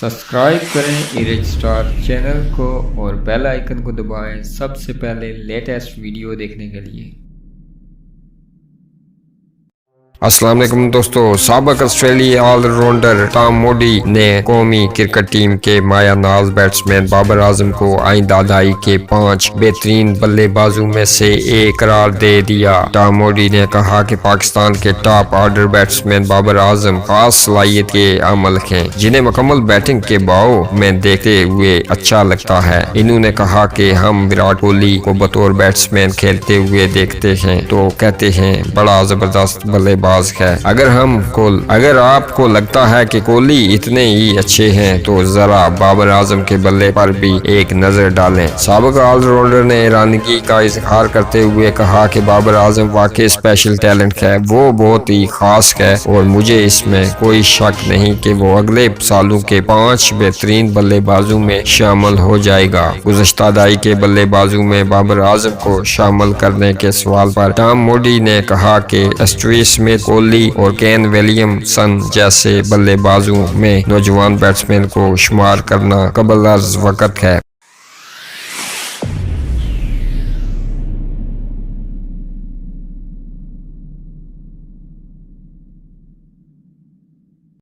Subscribe کریں ایرج star channel کو اور بیل آئیکن کو دبائیں سب سے پہلے لیٹسٹ ویڈیو دیکھنے کے لیے۔ السلام علیکم دوستو، سابق آسٹریلی آل راؤنڈر ٹام موڈی نے قومی کرکٹ ٹیم کے مایہ ناز بیٹسمین بابر اعظم کو آئندہ دہائی کے 5 بہترین بلے بازوں میں سے ایک قرار دے دیا۔ ٹام موڈی نے کہا کہ پاکستان کے top order batsman Babar Azam خاص صلاحیت کے مالک ہیں جنہیں مکمل بیٹنگ کے باؤ میں دیکھتے ہوئے اچھا لگتا ہے۔ انہوں نے کہا کہ ہم وراٹ کوہلی کو بطور بیٹسمین کھیلتے ہوئے دیکھتے ہیں تو کہتے ہیں بڑا زبردست بلے باز ہے۔ اگر آپ کو لگتا ہے کہ کوہلی اتنے ہی اچھے ہیں تو ذرا بابر اعظم کے بلے پر بھی ایک نظر ڈالیں۔ سابق آل راؤنڈر نے حیرانگی کا اظہار کرتے ہوئے کہا کہ بابر اعظم واقعی اسپیشل ٹیلنٹ ہے، وہ بہت ہی خاص ہے اور مجھے اس میں کوئی شک نہیں کہ وہ اگلے سالوں کے 5 بہترین بلے بازوں میں شامل ہو جائے گا۔ گزشتہ دہائی کے بلے بازوں میں بابر اعظم کو شامل کرنے کے سوال پر ٹام موڈی نے کہا کہ اسٹیو اسمتھ، کوہلی اور کین ولیمسن جیسے بلے بازوں میں نوجوان بیٹسمین کو شمار کرنا قابل وقت ہے۔